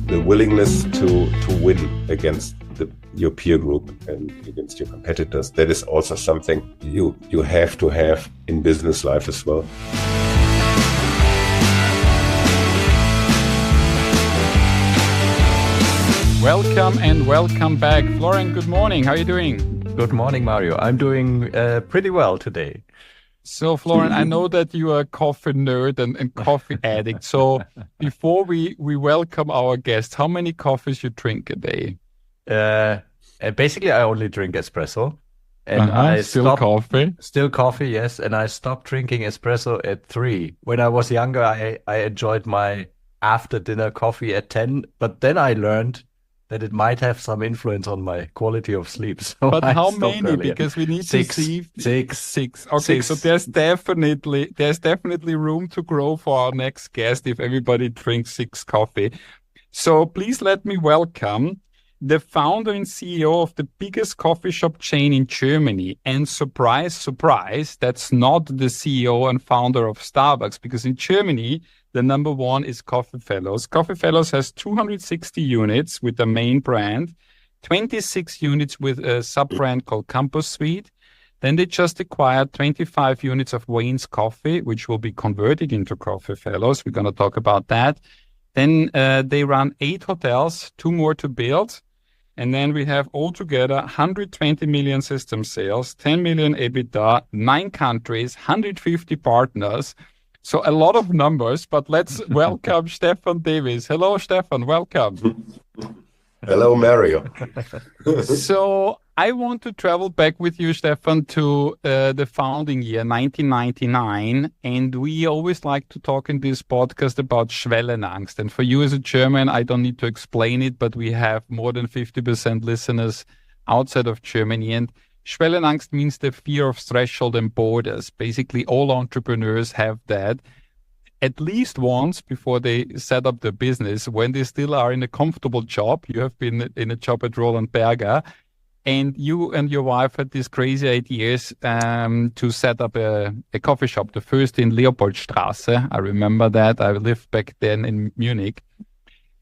the willingness to win against your peer group and against your competitors. That is also something you have to have in business life as well. Welcome and welcome back. Florian, good morning. How are you doing? Good morning, Mario. I'm doing pretty well today. So, Florian, I know that you are a coffee nerd and coffee addict. So before we welcome our guests, how many coffees you drink a day? Basically, I only drink espresso. And Still coffee? Still coffee, yes. And I stopped drinking espresso at 3. When I was younger, I enjoyed my after-dinner coffee at 10. But then I learned that it might have some influence on my quality of sleep. So but how many? Earlier. Because we need to see six. Okay, so there's definitely room to grow for our next guest if everybody drinks 6 coffee. So please let me welcome the founder and CEO of the biggest coffee shop chain in Germany. And surprise, surprise, that's not the CEO and founder of Starbucks, because in Germany, the number one is Coffee Fellows. Coffee Fellows has 260 units with the main brand, 26 units with a sub-brand called Campus Suite. Then they just acquired 25 units of Wayne's Coffee, which will be converted into Coffee Fellows. We're going to talk about that. Then they run 8 hotels, 2 more to build. And then we have altogether 120 million system sales, 10 million EBITDA, 9 countries, 150 partners. So a lot of numbers, but let's welcome Stefan Tewes. Hello, Stefan. Welcome. Hello, Mario. So I want to travel back with you, Stefan, to the founding year, 1999. And we always like to talk in this podcast about Schwellenangst. And for you as a German, I don't need to explain it, but we have more than 50% listeners outside of Germany. And Schwellenangst means the fear of threshold and borders. Basically, all entrepreneurs have that at least once before they set up their business, when they still are in a comfortable job. You have been in a job at Roland Berger, and you and your wife had these crazy ideas to set up a coffee shop, the first in Leopoldstraße. I remember that. I lived back then in Munich.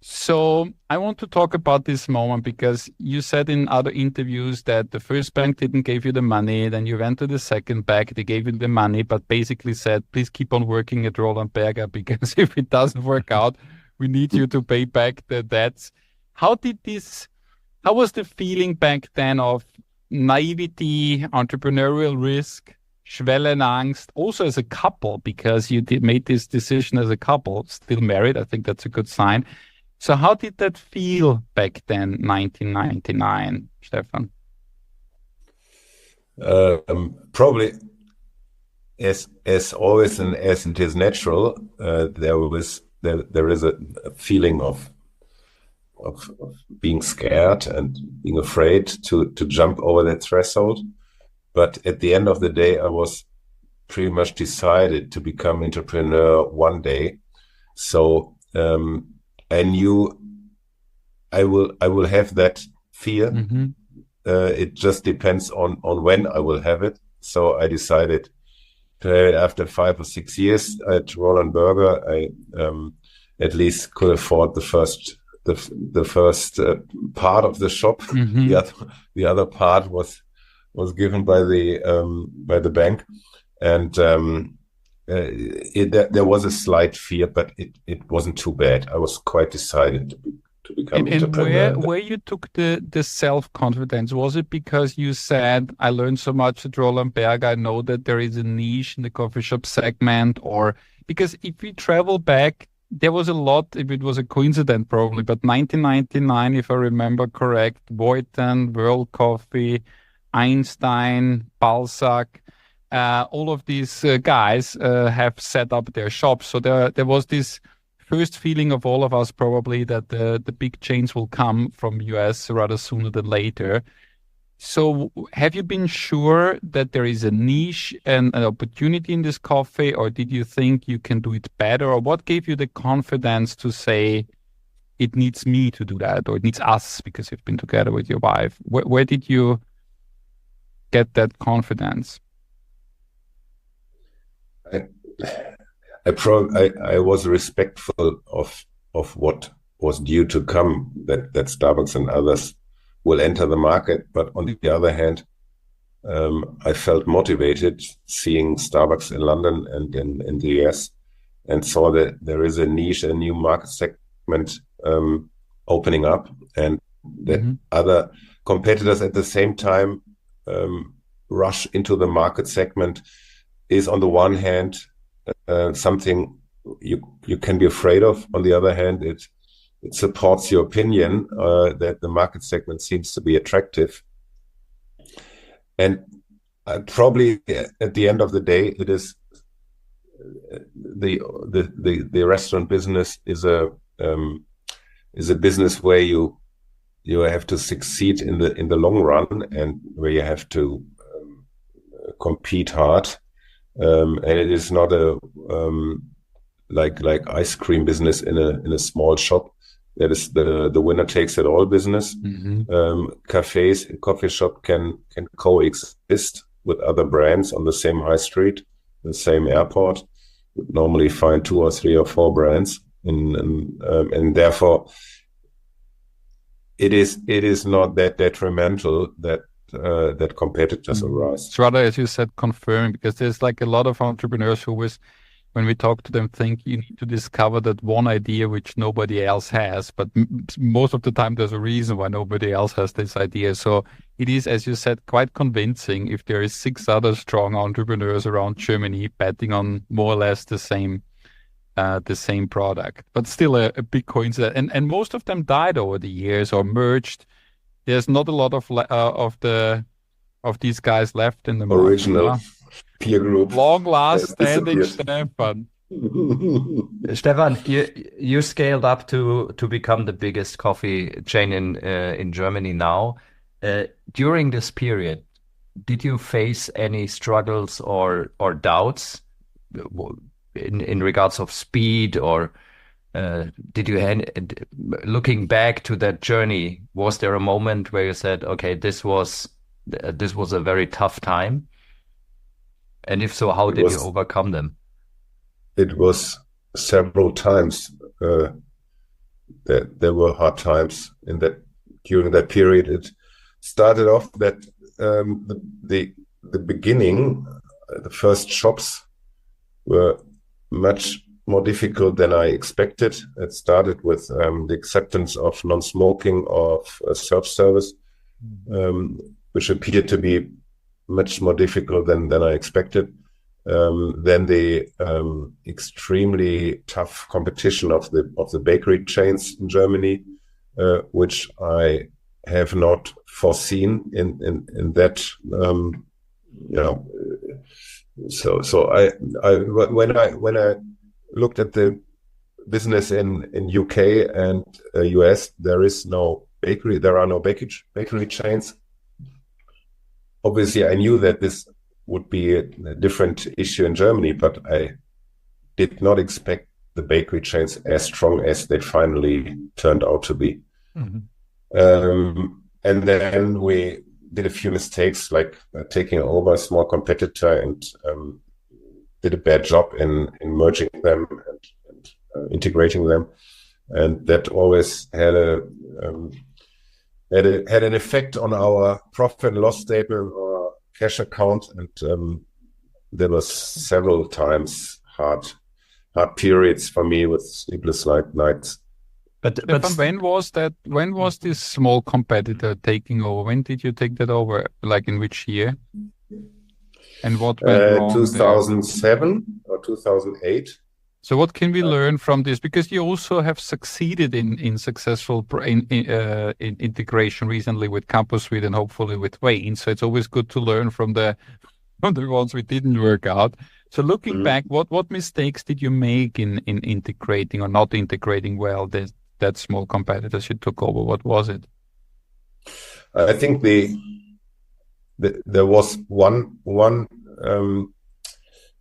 So I want to talk about this moment because you said in other interviews that the first bank didn't give you the money, then you went to the second bank, they gave you the money, but basically said, please keep on working at Roland Berger because if it doesn't work out, we need you to pay back the debts. How was the feeling back then of naivety, entrepreneurial risk, Schwellenangst, also as a couple, because you made this decision as a couple, still married, I think that's a good sign. So how did that feel back then, 1999, Stefan? Probably, as always and as it is natural, there is a feeling of being scared and being afraid to jump over that threshold. But at the end of the day, I was pretty much decided to become entrepreneur one day. So I knew I will have that fear. Mm-hmm. It just depends on when I will have it. So I decided after 5 or 6 years at Roland Berger, I at least could afford the first part of the shop. Mm-hmm. The other part was given by the bank, and there was a slight fear, but it wasn't too bad. I was quite decided to become entrepreneur. And where you took the self-confidence, was it because you said, I learned so much at Roland Berger, I know that there is a niche in the coffee shop segment, or because if we travel back, there was a lot, if it was a coincidence probably, but 1999, if I remember correct, Voiten, World Coffee, Einstein, Balzac, all of these guys have set up their shops. So there was this first feeling of all of us probably that the big chains will come from US rather sooner than later. So have you been sure that there is a niche and an opportunity in this coffee, or did you think you can do it better? Or what gave you the confidence to say it needs me to do that, or it needs us because you've been together with your wife? Where did you get that confidence? I was respectful of what was due to come, that Starbucks and others will enter the market. But on the other hand, I felt motivated seeing Starbucks in London and in the US, and saw that there is a niche, a new market segment opening up, and that other competitors at the same time rush into the market segment is, on the one hand, something you can be afraid of. On the other hand, it supports your opinion that the market segment seems to be attractive. And probably at the end of the day, it is the restaurant business is a business where you have to succeed in the long run, and where you have to compete hard. And it is not a like ice cream business in a small shop. That is the winner takes it all business. Cafes and coffee shop can coexist with other brands on the same high street, the same airport. Would normally find 2 or 3 or 4 brands, and therefore it is not that detrimental that competitors arise. It's rather, as you said, confirming, because there's like a lot of entrepreneurs who always, when we talk to them, think you need to discover that one idea which nobody else has. But most of the time, there's a reason why nobody else has this idea. So it is, as you said, quite convincing if there is 6 other strong entrepreneurs around Germany betting on more or less the same product. But still a big coincidence. And most of them died over the years or merged. There's not a lot of these guys left in the original peer group. Long last standing Stefan. Stefan, you scaled up to become the biggest coffee chain in Germany now. During this period, did you face any struggles or doubts in regards of speed, or did you, looking back to that journey, was there a moment where you said, okay, this was a very tough time? And if so, how did you overcome them? It was several times. There were hard times during that period. It started off that the beginning, the first shops were much more difficult than I expected. It started with the acceptance of non-smoking, of self-service, which appeared to be much more difficult than I expected. Then the extremely tough competition of the bakery chains in Germany, which I have not foreseen in that. So I when I looked at the business in UK and US, there are no bakery chains. Obviously, I knew that this would be a different issue in Germany, but I did not expect the bakery chains as strong as they finally turned out to be. And then we did a few mistakes, like taking over a small competitor, and did a bad job in merging them and integrating them, and that always had an effect on our profit and loss statement or cash account, and there was several times hard periods for me with sleepless nights. But when was this small competitor taking over? When did you take that over? Like in which year? And what went wrong? 2007 or 2008. So what can we learn from this? Because you also have succeeded in successful in integration recently with Campus Suite and hopefully with Wayne. So it's always good to learn from the ones we didn't work out. So looking back, what mistakes did you make in integrating or not integrating well that small competitors you took over? What was it? I think there was one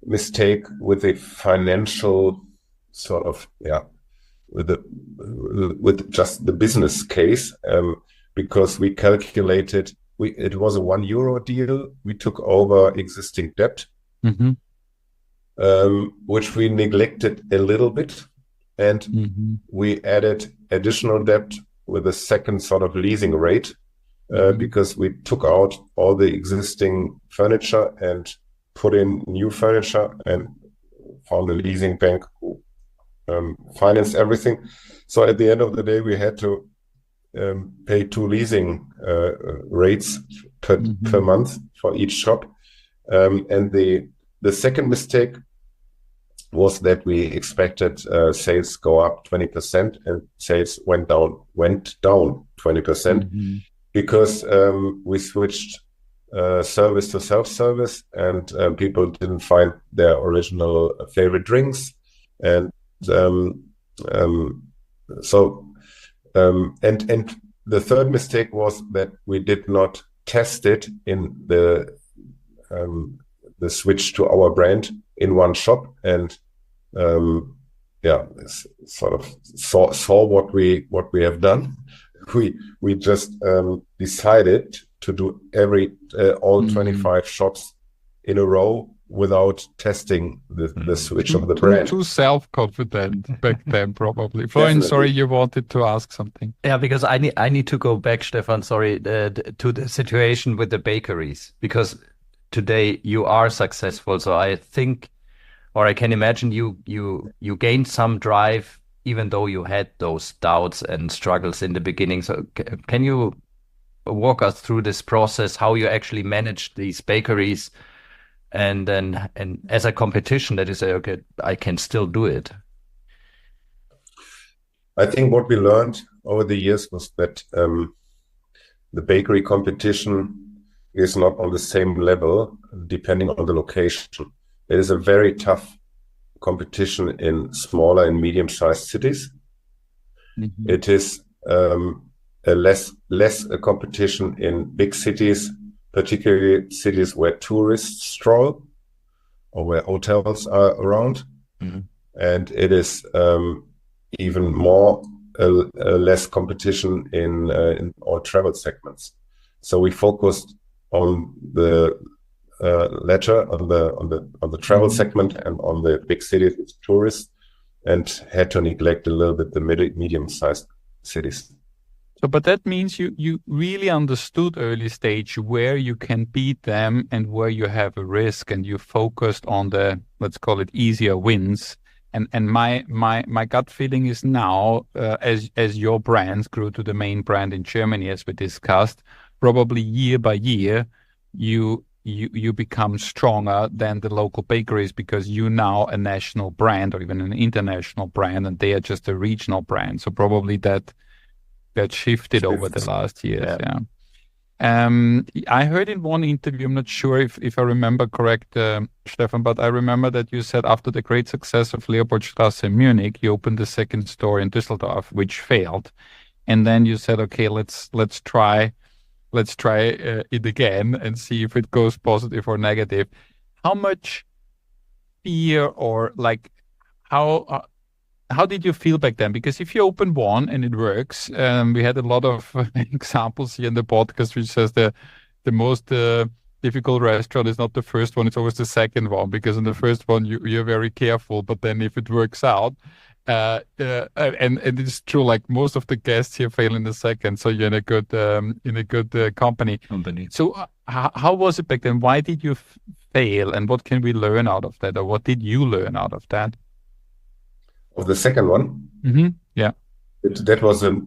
mistake with the financial sort of, with just the business case, because we calculated it was a €1 deal. We took over existing debt, which we neglected a little bit, and we added additional debt with a second sort of leasing rate, because we took out all the existing furniture and put in new furniture and found a leasing bank who financed everything. So at the end of the day, we had to pay 2 leasing rates per month for each shop. And the second mistake was that we expected sales go up 20%, and sales went down 20%, because we switched service to self-service, and people didn't find their original favorite drinks. And and the third mistake was that we did not test it in the switch to our brand in one shop, and sort of saw what we have done. We just decided to do all 25 shops in a row without testing the switch of the brand. Too self-confident back then, probably. Florian, sorry, you wanted to ask something. Yeah, because I need to go back, Stefan, sorry, to the situation with the bakeries, because today you are successful. So I think, or I can imagine you gained some drive, even though you had those doubts and struggles in the beginning. So can you walk us through this process, how you actually managed these bakeries, and as a competition that you say, okay, I can still do it? I think what we learned over the years was that the bakery competition is not on the same level depending on the location. It is a very tough competition in smaller and medium-sized cities. It is a less a competition in big cities, particularly cities where tourists stroll or where hotels are around. And it is even more a less competition in all travel segments. So we focused on the latter, on the travel segment and on the big cities with tourists, and had to neglect a little bit the medium-sized cities. So, but that means you really understood early stage where you can beat them and where you have a risk, and you focused on the, let's call it, easier wins. And my gut feeling is now, as your brands grew to the main brand in Germany, as we discussed, probably year by year, you become stronger than the local bakeries, because you now a national brand or even an international brand, and they are just a regional brand. So probably that shifted over the last years. Yeah. I heard in one interview, I'm not sure if I remember correct, Stefan, but I remember that you said after the great success of Leopoldstrasse in Munich, you opened the second store in Düsseldorf, which failed. And then you said, okay, let's try it again and see if it goes positive or negative. How much fear, or like how did you feel back then? Because if you open one and it works, we had a lot of examples here in the podcast, which says the most difficult restaurant is not the first one, it's always the second one, because in the first one you're very careful, but then if it works out, and it's true, like most of the guests here fail in the second, so you're in a good company. So how was it back then? Why did you fail, and what can we learn out of that, or what did you learn out of that? Of the second one? Yeah. That was a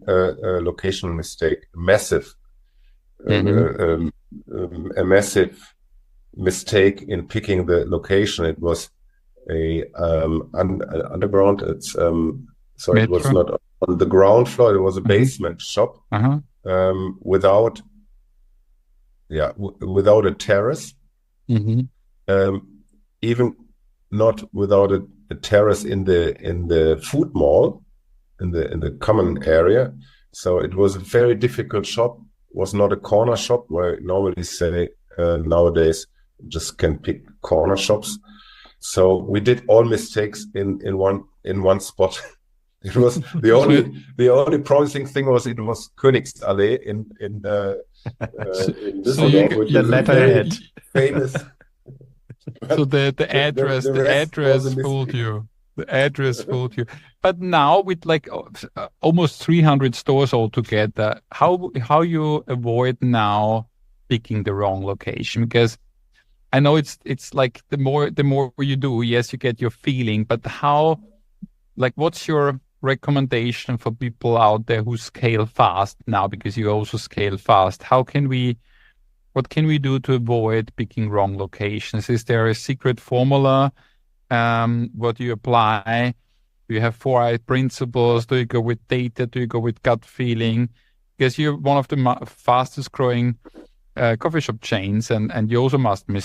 location mistake, massive, a massive mistake in picking the location. It was a underground. It's so Metro. It was not on the ground floor. It was a basement shop without a terrace. Even not without a terrace in the food mall, in the common area. So it was a very difficult shop. It was not a corner shop where normally say nowadays just can pick corner shops. So we did all mistakes in one spot. It was the only promising thing was it was Königsallee in so the letterhead famous. So the address fooled you. The address fooled you. But now with like almost 300 stores altogether, how you avoid now picking the wrong location? Because I know it's like the more you do, yes, you get your feeling, but what's your recommendation for people out there who scale fast now, because you also scale fast? What can we do to avoid picking wrong locations? Is there a secret formula? What do you apply? Do you have 4 principles? Do you go with data? Do you go with gut feeling? Because you're one of the fastest growing coffee shop chains, and you also must make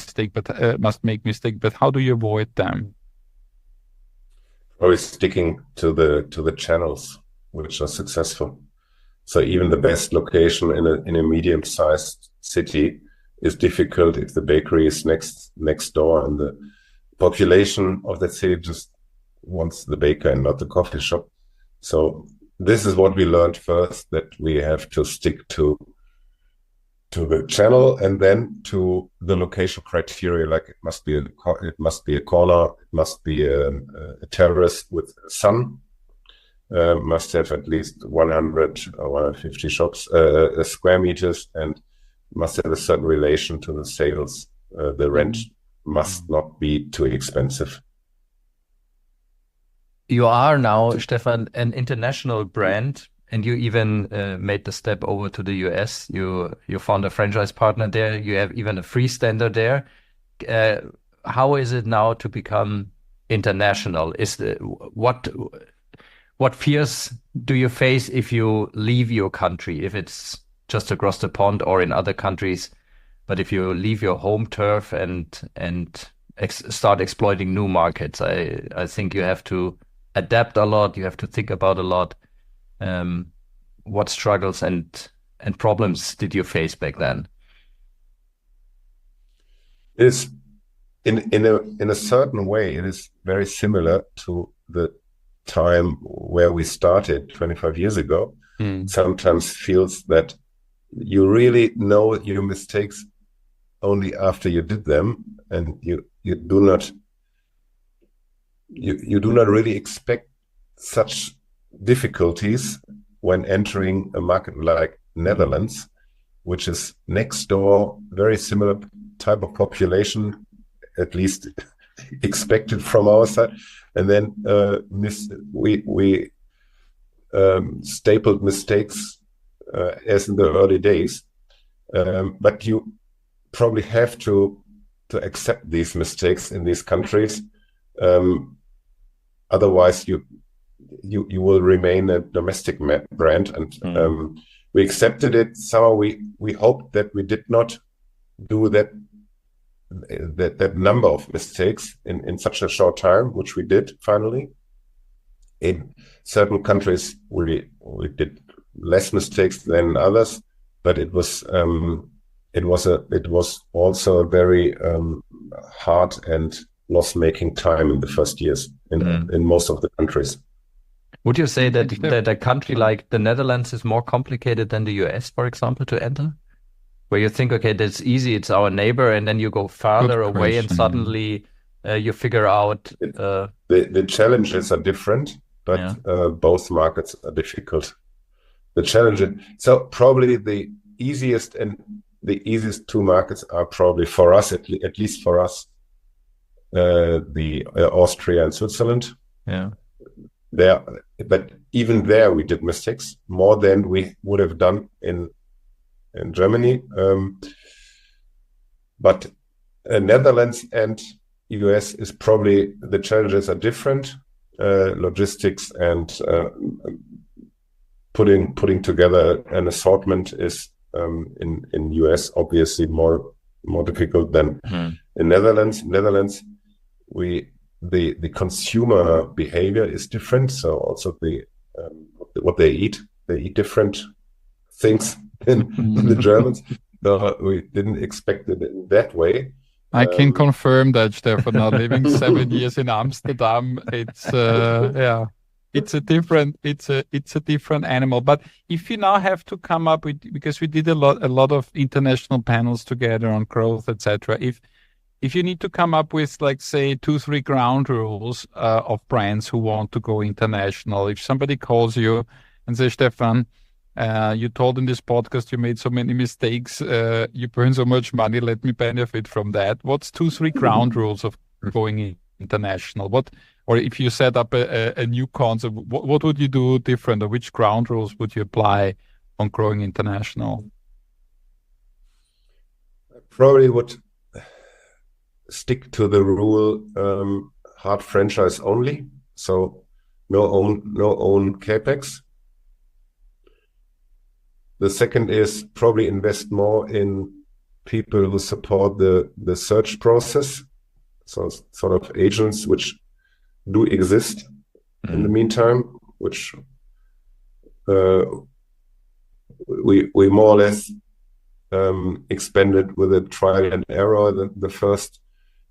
mistake. But how do you avoid them? Always sticking to the channels which are successful. So even the best location in a medium-sized city is difficult if the bakery is next door, and the population of that city just wants the baker and not the coffee shop. So this is what we learned first, that we have to stick to the channel and then to the location criteria. Like it must be a corner, it must be a terrace with sun, must have at least 100 or 150 shops, square meters, and must have a certain relation to the sales. The rent must not be too expensive. You are now, Stefan, an international brand, and you even made the step over to the US. You found a franchise partner there. You have even a freestander there. How is it now to become international? What fears do you face if you leave your country, if it's just across the pond or in other countries? But if you leave your home turf and start exploiting new markets, I think you have to adapt a lot. You have to think about a lot. What struggles and problems did you face back then? It's in a certain way, it is very similar to the time where we started 25 years ago. Sometimes feels that you really know your mistakes only after you did them, and you do not really expect such difficulties when entering a market like Netherlands, which is next door, very similar type of population, at least expected from our side. And then we stapled mistakes as in the early days. But you probably have to accept these mistakes in these countries. Otherwise, you will remain a domestic brand, and we accepted it. Somehow we hoped that we did not do that number of mistakes in such a short time, which we did finally. In certain countries, we did less mistakes than others, but it was also a very hard and loss-making time in the first years in most of the countries. Would you say that a country like the Netherlands is more complicated than the US, for example, to enter? Where you think, okay, that's easy, it's our neighbor, and then you go farther away and suddenly you figure out... The challenges are different, but both markets are difficult. The challenge, so probably the easiest two markets are probably for us, at least for us, the Austria and Switzerland. Yeah. But even there we did mistakes more than we would have done in Germany. But Netherlands and US is probably, the challenges are different. Logistics and putting together an assortment is in US obviously more difficult than in Netherlands. Netherlands, the consumer behavior is different, so also what they eat different things than the Germans. So we didn't expect it in that way. I can confirm that, Stefan. Now living 7 years in Amsterdam, it's a different animal. But if you now have to come up with, because we did a lot of international panels together on growth, etc. if you need to come up with, like, say, 2-3 ground rules of brands who want to go international, if somebody calls you and says, Stefan, you told in this podcast you made so many mistakes, you burn so much money, let me benefit from that. What's 2-3 ground rules of going international? Or if you set up a new concept, what would you do different, or which ground rules would you apply on growing international? Probably would stick to the rule hard franchise only, so no own capex. The second is probably invest more in people who support the search process, so sort of agents which do exist in the meantime, which we more or less expanded with a trial and error. The first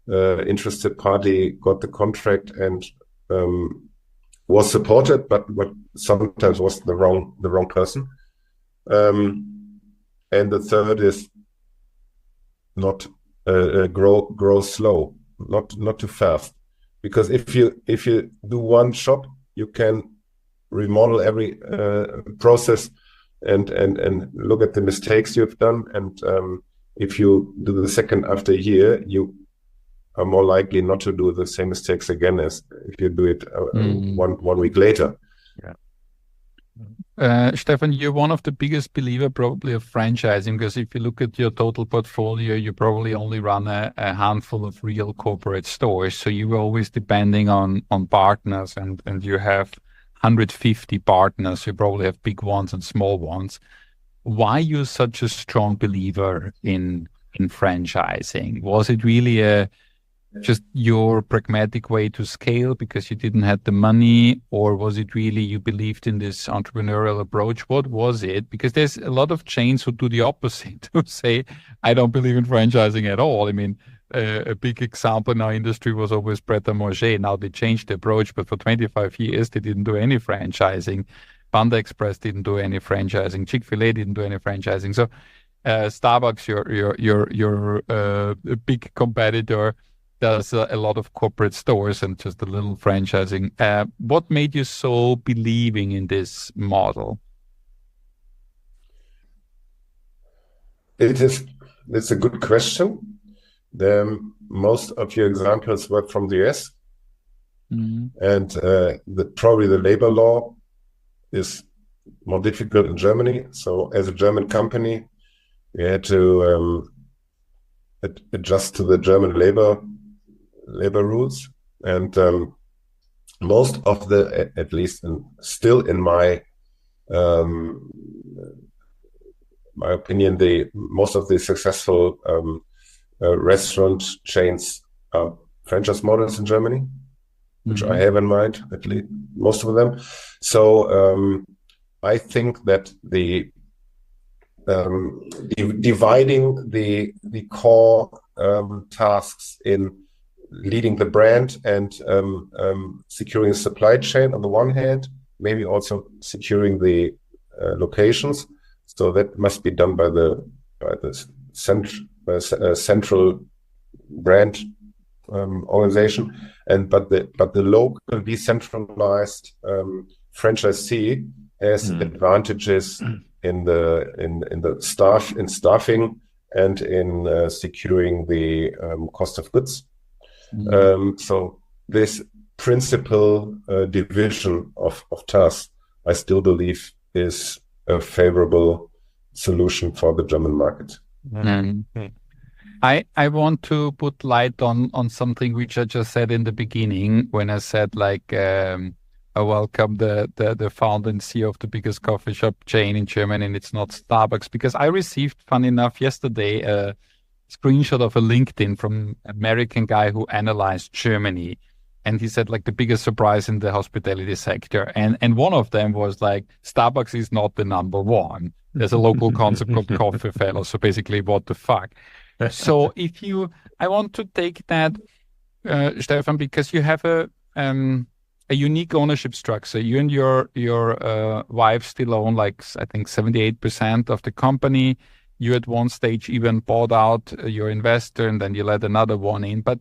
interested party got the contract and was supported, but sometimes was the wrong person. And the third is not grow slow, not too fast, because if you do one shop, you can remodel every process and look at the mistakes you've done, and if you do the second after a year, you are more likely not to do the same mistakes again as if you do it 1 week later. Stefan, you're one of the biggest believer probably of franchising, because if you look at your total portfolio, you probably only run a handful of real corporate stores. So you were always depending on partners, and you have 150 partners. You probably have big ones and small ones. Why are you such a strong believer in franchising? Was it really just your pragmatic way to scale because you didn't have the money, or was it really you believed in this entrepreneurial approach? What was it? Because there's a lot of chains who do the opposite, who say, I don't believe in franchising at all. I mean, a big example in our industry was always Pret a Manger. Now they changed the approach, but for 25 years they didn't do any franchising. Panda Express didn't do any franchising. Chick-fil-A didn't do any franchising. So Starbucks, your big competitor, does a lot of corporate stores and just a little franchising. What made you so believing in this model? It's a good question. Most of your examples were from the US, and probably the labor law is more difficult in Germany. So as a German company, we had to adjust to the German labor rules, and most of the, at least still in my opinion, most of the successful restaurant chains are franchise models in Germany, which I have in mind, at least most of them. So I think that the dividing the core tasks in leading the brand and securing the supply chain on the one hand, maybe also securing the locations. So that must be done by the central brand organization, but the local decentralized franchisee has advantages in staffing and in securing the cost of goods. So this principal division of tasks, I still believe, is a favorable solution for the German market. I want to put light on something which I just said in the beginning when I said, like, I welcome the founder and CEO of the biggest coffee shop chain in Germany, and it's not Starbucks, because I received, funny enough, yesterday a screenshot of a LinkedIn from an American guy who analyzed Germany, and he said, like, the biggest surprise in the hospitality sector, and one of them was like, Starbucks is not the number one. There's a local concept called Coffee Fellow. So basically, what the fuck? So I want to take that, Stefan, because you have a unique ownership structure. You and your wife still own, like, I think 78% of the company. you at one stage even bought out your investor and then you let another one in, but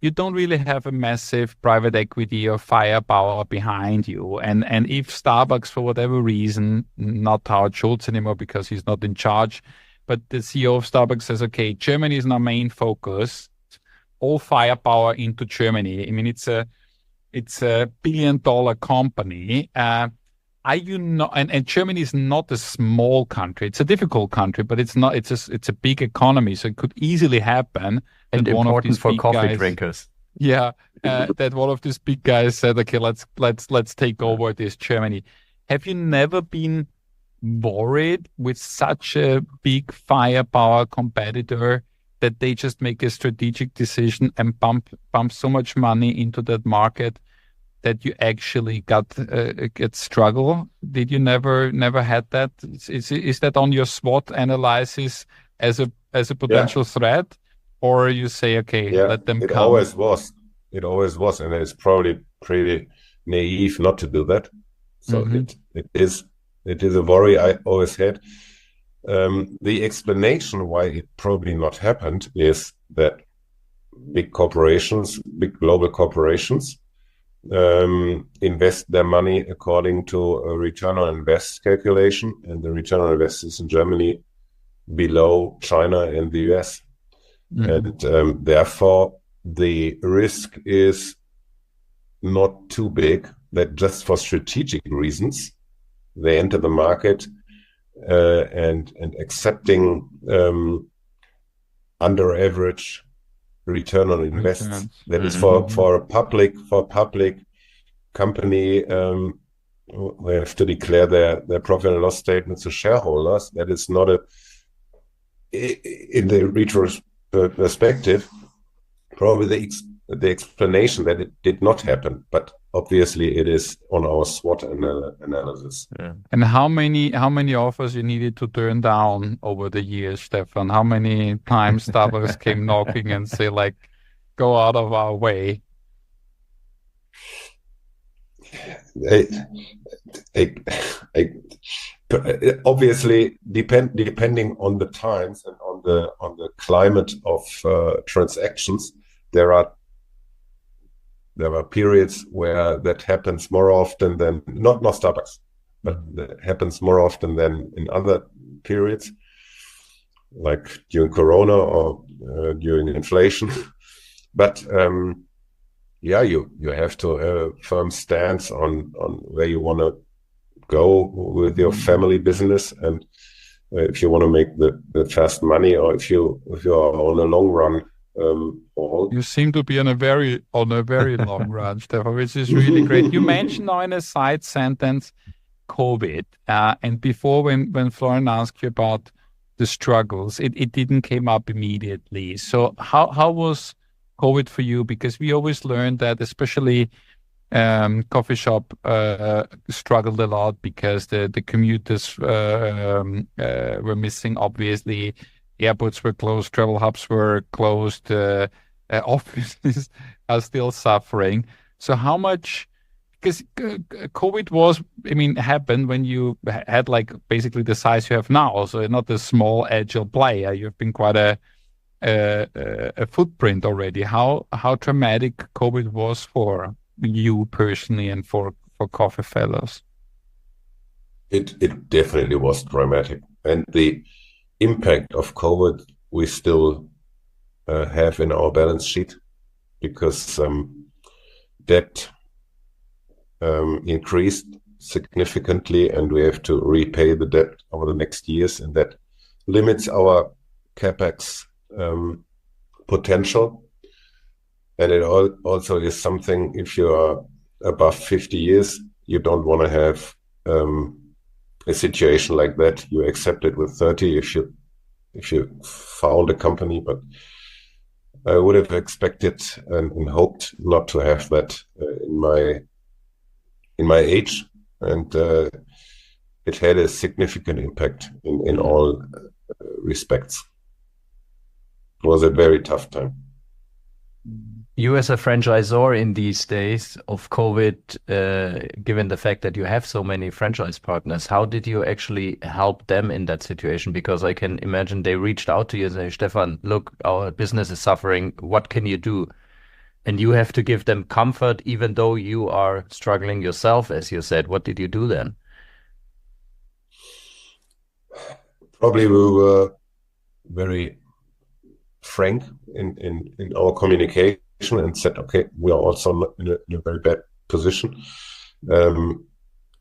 you don't really have a massive private equity or firepower behind you. And if Starbucks, for whatever reason, not Howard Schultz anymore because he's not in charge, but the CEO of Starbucks says, okay, Germany is our main focus, all firepower into Germany. I mean, it's a $1 billion company. Are you not? And Germany is not a small country. It's a difficult country, but it's not. It's a big economy, so it could easily happen. And that one of important these for big coffee guys, drinkers. Yeah, that one of these big guys said, "Okay, let's take over this Germany." Have you never been worried with such a big firepower competitor that they just make a strategic decision and pump so much money into that market that you actually get struggle? Did you never had that? Is that on your SWOT analysis as a potential threat, or you say, okay, let them come? Always was. It always was, and it's probably pretty naive not to do that. So it is a worry I always had. The explanation why it probably not happened is that big global corporations, invest their money according to a return on invest calculation, and the return on invest is in Germany below China and the US. And therefore the risk is not too big that just for strategic reasons they enter the market and accepting under average return on invest. That is for a public company, they have to declare their profit and loss statements to shareholders. That is not in the retrospective, probably the explanation that it did not happen, but obviously it is on our SWOT analysis. Yeah. And how many offers you needed to turn down over the years, Stefan? How many times Starbucks came knocking and say, like, go out of our way? Obviously, depending on the times and on the climate of transactions, there are periods where that happens more often than not Starbucks, but that happens more often than in other periods, like during Corona or during inflation. But you have to have a firm stance on where you want to go with your family business, and if you want to make the fast money, or if you are on a long run. You seem to be on a very long run, Stefan, which is really great. You mentioned now in a side sentence COVID, and before when Florian asked you about the struggles, it didn't came up immediately. So how was COVID for you? Because we always learned that especially coffee shop struggled a lot because the commuters were missing, obviously. Airports were closed, travel hubs were closed, offices are still suffering. So how much, because COVID happened when you had like basically the size you have now, so not a small agile player. You've been quite a footprint already. How traumatic COVID was for you personally and for Coffee Fellows? It definitely was dramatic, and the impact of COVID we still have in our balance sheet, because debt increased significantly and we have to repay the debt over the next years, and that limits our capex potential. And it also is something, if you are above 50 years, you don't want to have a situation like that. You accept it with 30 if you found a company, but I would have expected and hoped not to have that in my age, and it had a significant impact in all respects. It was a very tough time. You as a franchisor in these days of COVID, given the fact that you have so many franchise partners, how did you actually help them in that situation? Because I can imagine they reached out to you and say, Stefan, look, our business is suffering. What can you do? And you have to give them comfort, even though you are struggling yourself, as you said. What did you do then? Probably we were very frank in our communication and said, okay, we are also not in a very bad position.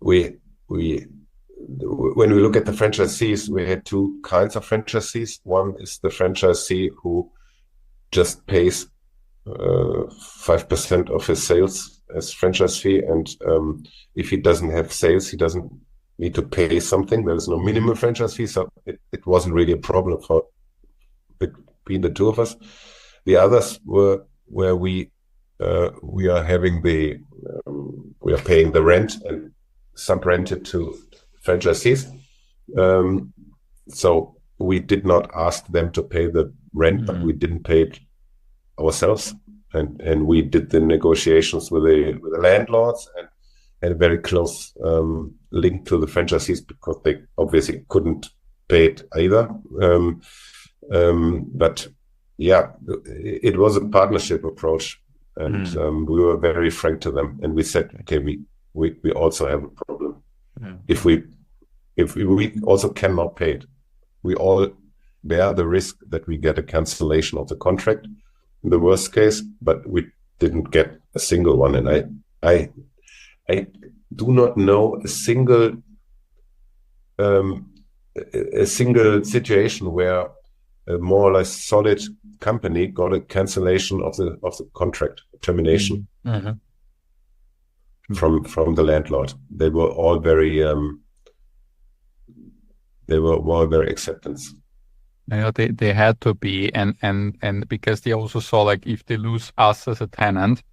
We when we look at the franchisees, we had two kinds of franchisees. One is the franchisee who just pays 5% of his sales as franchise fee, and if he doesn't have sales, he doesn't need to pay something. There is no minimum franchise fee, so it wasn't really a problem for between the two of us. The others were where we are having we are paying the rent and sub-rented to franchisees. So we did not ask them to pay the rent, but we didn't pay it ourselves, and we did the negotiations with the landlords and had a very close link to the franchisees because they obviously couldn't pay it either. But yeah, it was a partnership approach, and we were very frank to them, and we said, okay, we also have a problem. If we also cannot pay it, we all bear the risk that we get a cancellation of the contract in the worst case, but we didn't get a single one. And I do not know a single situation where a more or less solid company got a cancellation of the contract, termination from the landlord. They were all very acceptance. They had to be, and because they also saw, like, if they lose us as a tenant, it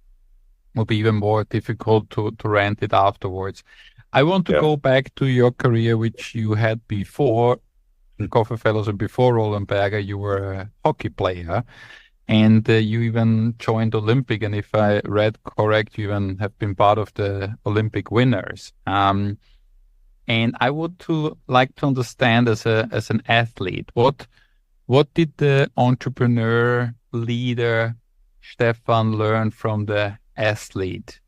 will be even more difficult to rent it afterwards. I want to go back to your career, which you had before Coffee Fellows and before Roland Berger. You were a hockey player, and you even joined Olympic. And if I read correct, you even have been part of the Olympic winners. And I would like to understand as an athlete, what did the entrepreneur leader Stefan learn from the athlete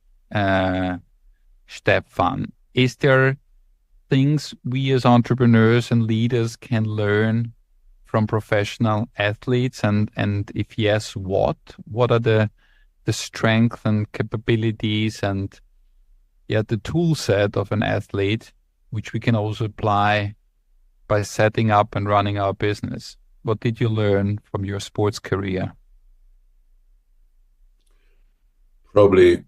Stefan? Is there things we as entrepreneurs and leaders can learn from professional athletes? And if yes, what are the strengths and capabilities and the tool set of an athlete, which we can also apply by setting up and running our business? What did you learn from your sports career? Probably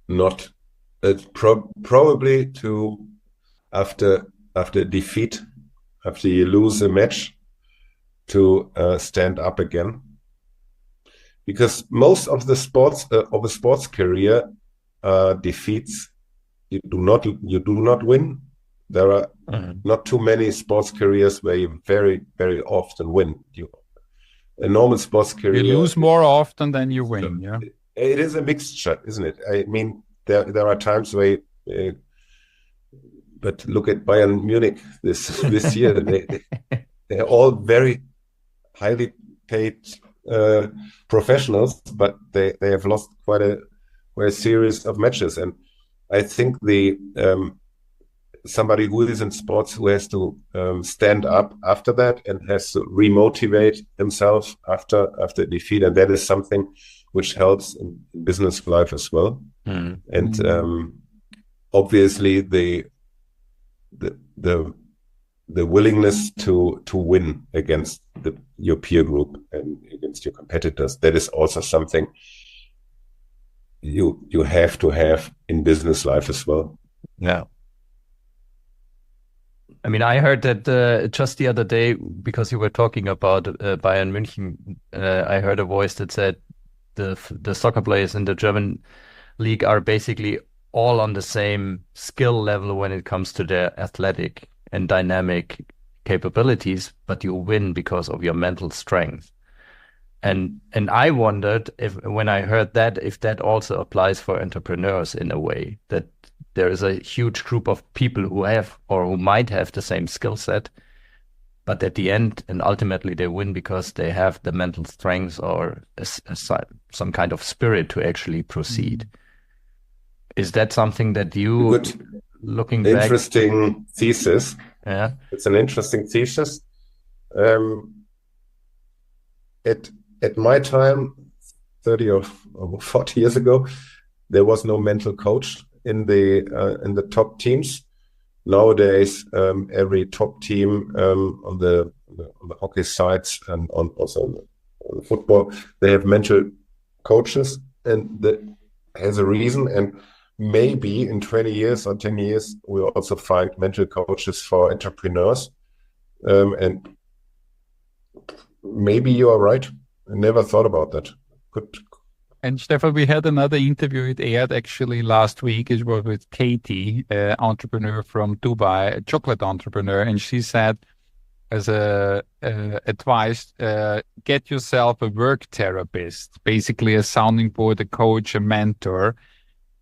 not. Probably to after defeat, after you lose a match, to stand up again. Because most of the sports of a sports career defeats. You do not win. There are not too many sports careers where you very, very often win. A normal sports career, you lose more often than you win. Yeah, it is a mixture, isn't it? I mean, there are times where, but look at Bayern Munich this year. They're all very highly paid professionals, but they have lost quite a series of matches. And I think somebody who is in sports who has to stand up after that and has to remotivate himself after defeat, and that is something which helps in business life as well. And obviously the willingness to win against your peer group and against your competitors, that is also something you have to have in business life as well. Yeah. I mean, I heard that just the other day, because you were talking about Bayern München, I heard a voice that said the soccer players in the German league are basically all on the same skill level when it comes to their athletic and dynamic capabilities, but you win because of your mental strength. And I wondered if, when I heard that, if that also applies for entrepreneurs in a way, that there is a huge group of people who have or who might have the same skill set, but at the end and ultimately they win because they have the mental strength or some kind of spirit to actually proceed. Is that something that you, Good, looking back? interesting thesis. Yeah. It's an interesting thesis. At my time, 30 or 40 years ago, there was no mental coach in the top teams. Nowadays, every top team on the hockey sides and also on football, they have mental coaches, and that has a reason. And maybe in 20 years or 10 years, we'll also find mental coaches for entrepreneurs. And maybe you are right. I never thought about that. Good. And Stefan, we had another interview. It aired actually last week. It was with Katie, an entrepreneur from Dubai, a chocolate entrepreneur. And she said, as a advice, get yourself a work therapist, basically a sounding board, a coach, a mentor.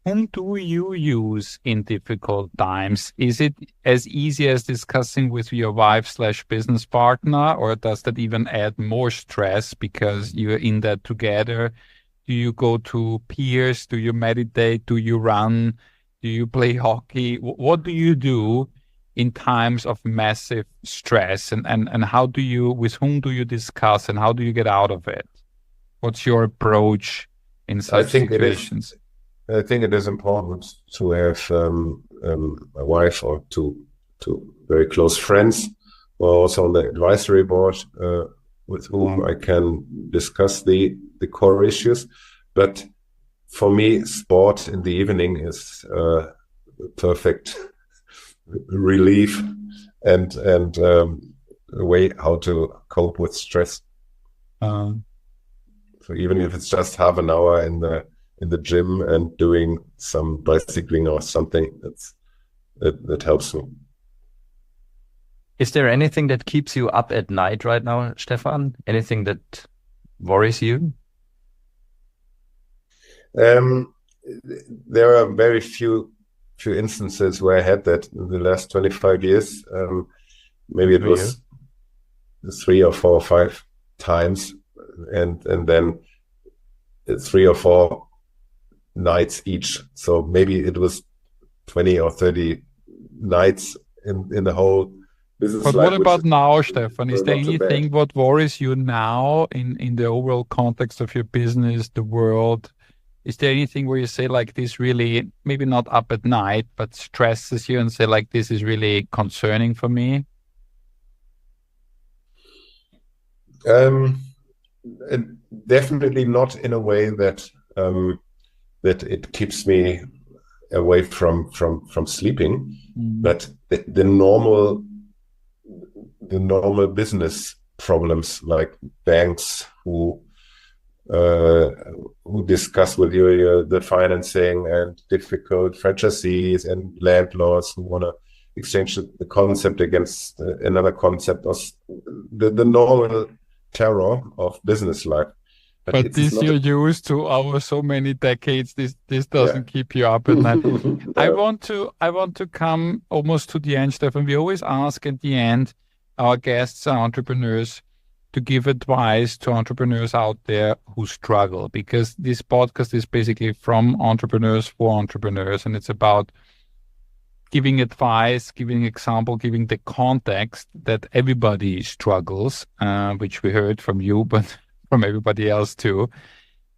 Whom do you use in difficult times? Is it as easy as discussing with your wife/business partner, or does that even add more stress because you're in that together? Do you go to peers? Do you meditate? Do you run? Do you play hockey? What do you do in times of massive stress? And how do you, with whom do you discuss, and how do you get out of it? What's your approach in such situations? I think it is important to have a wife or two very close friends, or also on the advisory board, with whom I can discuss the core issues. But for me, sport in the evening is perfect relief and a way how to cope with stress. So even if it's just half an hour in the gym and doing some bicycling or something, that helps me. Is there anything that keeps you up at night right now, Stefan? Anything that worries you? There are very few instances where I had that in the last 25 years. Maybe it was 3 or 4 or 5 times, and then 3 or 4 nights each. So maybe it was 20 or 30 nights in the whole business life. But what about now, Stefan? Is there anything what worries you now in the overall context of your business, the world? Is there anything where you say like this really, maybe not up at night, but stresses you and say like this is really concerning for me? Definitely not in a way that it keeps me away from sleeping, but the normal business problems, like banks who discuss with you the financing, and difficult franchisees and landlords who want to exchange the concept against another concept, or the normal terror of business life. But this you're used to over so many decades. This doesn't keep you up at night. I want to come almost to the end, Stefan. We always ask at the end our guests are entrepreneurs to give advice to entrepreneurs out there who struggle, because this podcast is basically from entrepreneurs for entrepreneurs, and it's about giving advice, giving example, giving the context that everybody struggles, which we heard from you, but from everybody else too.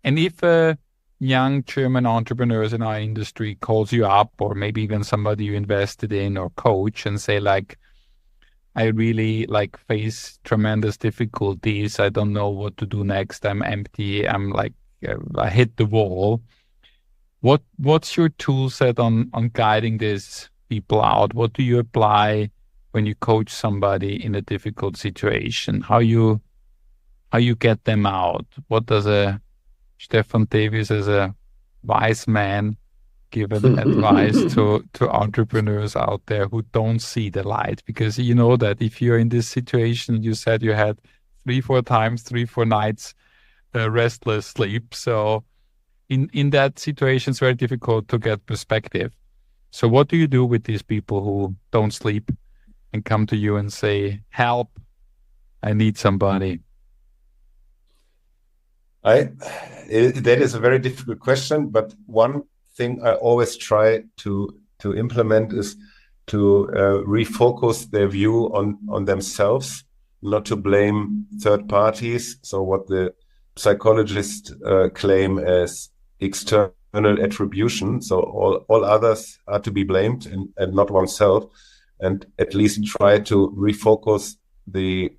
And if a young German entrepreneurs in our industry calls you up, or maybe even somebody you invested in or coach, and say like, I really like face tremendous difficulties. I don't know what to do next. I'm empty. I'm like, I hit the wall. What's your tool set on guiding these people out? What do you apply when you coach somebody in a difficult situation? How you get them out? What does a Stefan Tewes, as a wise man, give advice to entrepreneurs out there who don't see the light? Because you know that if you're in this situation, you said you had 3-4 nights restless sleep. So in that situation, it's very difficult to get perspective. So what do you do with these people who don't sleep and come to you and say, help, I need somebody? That is a very difficult question, but one thing I always try to implement is to refocus their view on themselves, not to blame third parties. So what the psychologists claim as external attribution. So all others are to be blamed and not oneself, and at least try to refocus the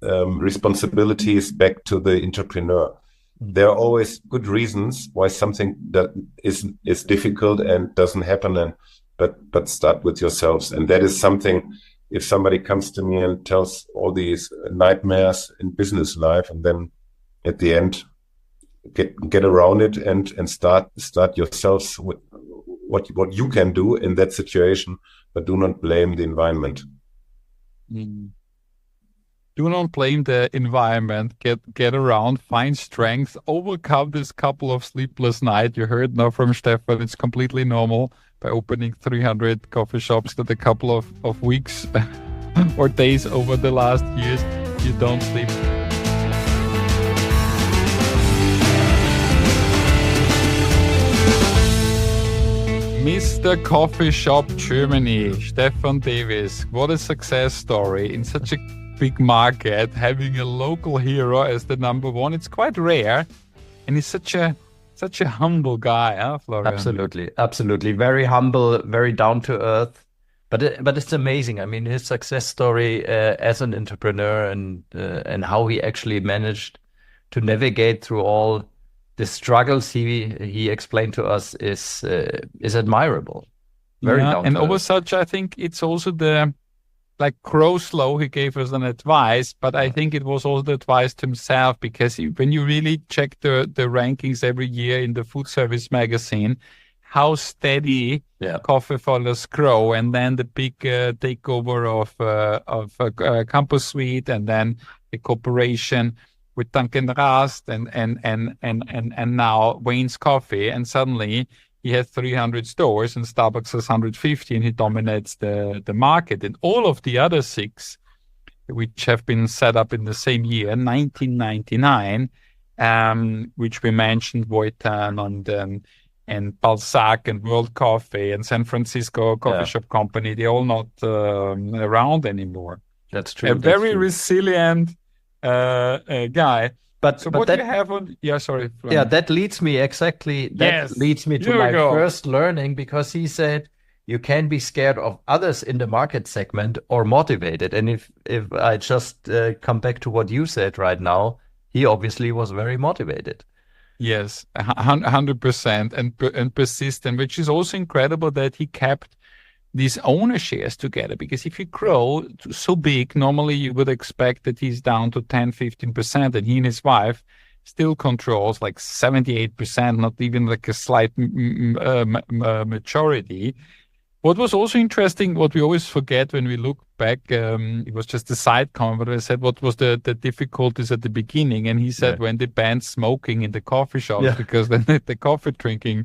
responsibilities back to the entrepreneur. There are always good reasons why something that is difficult and doesn't happen, but start with yourselves. And that is something, if somebody comes to me and tells all these nightmares in business life, and then at the end get around it and start yourselves with what you can do in that situation, but do not blame the environment. Do not blame the environment. Get around, find strength, overcome this couple of sleepless nights. You heard now from Stefan, it's completely normal by opening 300 coffee shops that a couple of weeks or days over the last years, you don't sleep. Mr. Coffee Shop Germany, Stefan Tewes. What a success story in such a big market, having a local hero as the number one. It's quite rare, and he's such a humble guy, huh, Florian? Absolutely. Very humble, very down to earth. But it's amazing. I mean, his success story as an entrepreneur and how he actually managed to navigate through all the struggles he explained to us is admirable. Very down and to over earth. such, I think it's also the grow slow, he gave us an advice, but I think it was also the advice to himself, because when you really check the rankings every year in the food service magazine, how steady coffee followers grow, and then the big takeover of Campus Suite, and then the cooperation with Duncan Rast and now Wayne's Coffee, and suddenly he has 300 stores and Starbucks has 150, and he dominates the market. And all of the other 6, which have been set up in the same year, 1999, which we mentioned, Voitan and Balzac and World Coffee and San Francisco Coffee Shop Company, they're all not around anymore. That's true. A very resilient guy. But what that, do you have on? Yeah, sorry. Yeah, that leads me exactly. That leads me to my first learning, because he said you can be scared of others in the market segment or motivated. And if I just come back to what you said right now, he obviously was very motivated. Yes, 100% and persistent, which is also incredible that he kept these owner shares together, because if you grow so big, normally you would expect that he's down to 10-15%, and he and his wife still controls 78%, not even a slight majority. What was also interesting, what we always forget when we look back, it was just a side comment, but I said, what was the difficulties at the beginning? And he said when they banned smoking in the coffee shops, because then the coffee drinking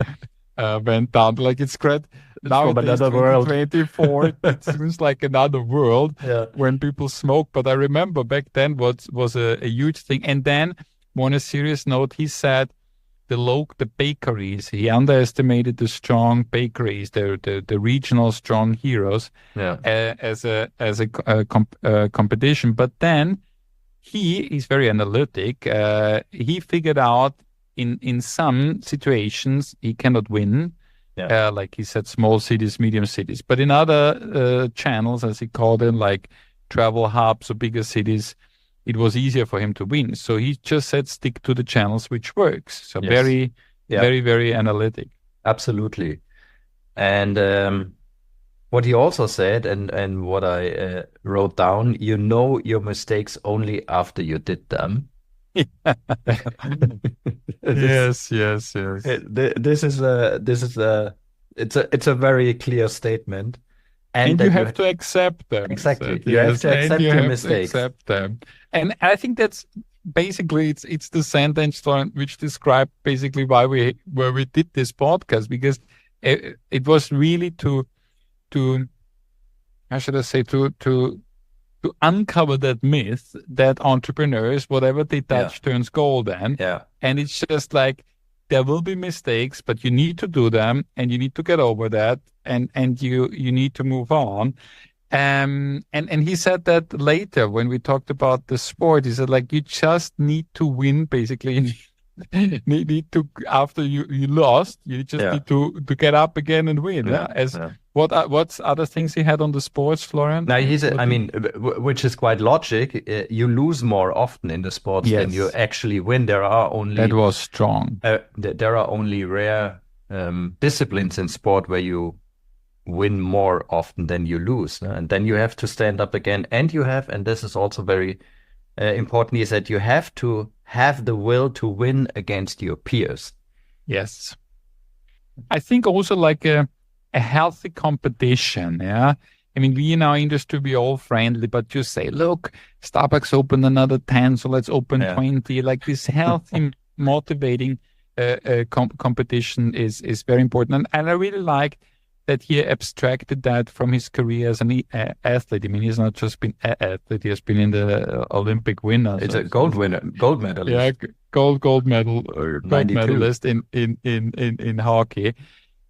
went down. It's great. Now from another world. 2024, it seems like another world when people smoke. But I remember back then what was a huge thing. And then, on a serious note, he said the bakeries, he underestimated the strong bakeries, the regional strong heroes as a competition. But then he's very analytic. He figured out in some situations he cannot win. Like he said, small cities, medium cities. But in other channels, as he called them, like travel hubs or bigger cities, it was easier for him to win. So he just said, stick to the channels which works. So very, very analytic. Absolutely. And what he also said, and what I wrote down, you know your mistakes only after you did them. Yes. It's a very clear statement, and you have to accept them. Exactly, you have to accept your mistakes. Accept them, and I think that's basically it's the sentence which described basically why we did this podcast, because it was really to how should I say, to uncover that myth that entrepreneurs, whatever they touch turns golden. Yeah. And it's just like, there will be mistakes, but you need to do them, and you need to get over that, and you need to move on. And he said that later when we talked about the sport. He said, like, you just need to win, basically. need to, after you lost, you just need to get up again and win. What's other things he had on the sports, Florian? Now which is quite logic. You lose more often in the sports than you actually win. There are only that was strong. There are only rare disciplines in sport where you win more often than you lose, and then you have to stand up again. And this is also very important, is that you have to have the will to win against your peers. Yes, I think also like a healthy competition. Yeah, I mean, we in our industry, we all friendly, but you say, look, Starbucks opened another 10, so let's open 20. Like this healthy, motivating competition is very important, and I really like that he abstracted that from his career as an athlete. I mean, he's not just been an athlete; he has been in the Olympic winner. It's a gold medalist. Yeah, gold medalist in hockey.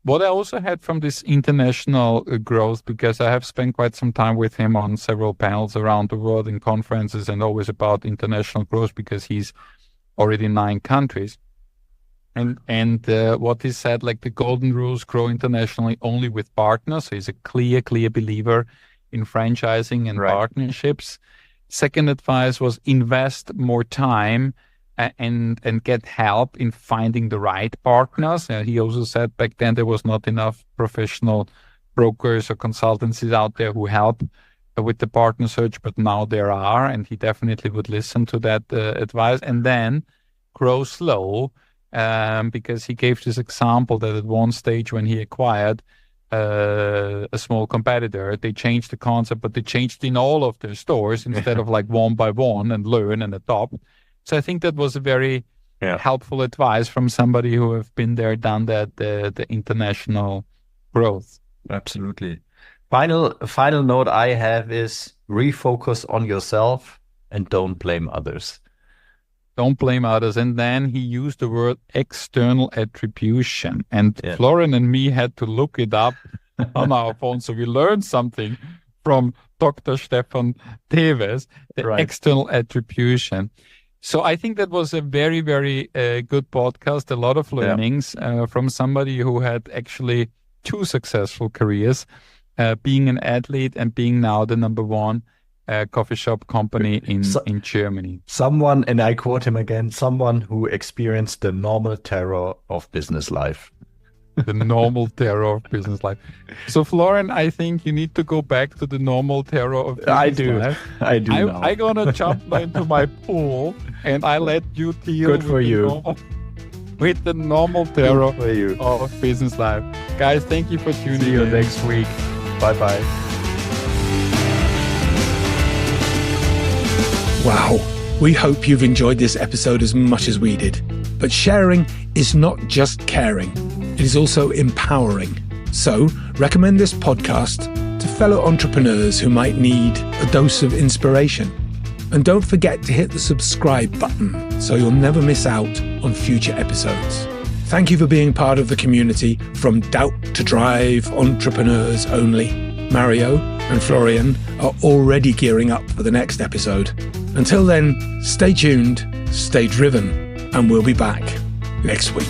What I also had from this international growth, because I have spent quite some time with him on several panels around the world in conferences, and always about international growth, because he's already in 9 countries. And what he said, like the golden rules grow internationally only with partners. So he's a clear believer in franchising and partnerships. Second advice was invest more time and get help in finding the right partners. He also said back then there was not enough professional brokers or consultancies out there who help with the partner search, but now there are, and he definitely would listen to that advice. And then grow slow. Because he gave this example that at one stage when he acquired a small competitor, they changed the concept, but they changed in all of their stores instead of like one by one, and learn and adopt. So I think that was a very helpful advice from somebody who have been there, done that, the international growth. Absolutely. Final note I have is refocus on yourself and don't blame others. Don't blame others. And then he used the word external attribution. And Florian and me had to look it up on our phone. So we learned something from Dr. Stefan Tewes, the external attribution. So I think that was a very, very good podcast. A lot of learnings from somebody who had actually 2 successful careers, being an athlete and being now the number 1 coffee shop company in Germany. Someone, and I quote him again, someone who experienced the normal terror of business life. The normal terror of business life. So Florian, I think you need to go back to the normal terror of business life. I do. I'm gonna jump into my pool, and I let you deal with the normal terror of business life. Guys, thank you for tuning in. See you next week. Bye-bye. Wow, we hope you've enjoyed this episode as much as we did. But sharing is not just caring, it is also empowering. So recommend this podcast to fellow entrepreneurs who might need a dose of inspiration. And don't forget to hit the subscribe button so you'll never miss out on future episodes. Thank you for being part of the community from Doubt to Drive Entrepreneurs Only. Mario and Florian are already gearing up for the next episode. Until then, stay tuned, stay driven, and we'll be back next week.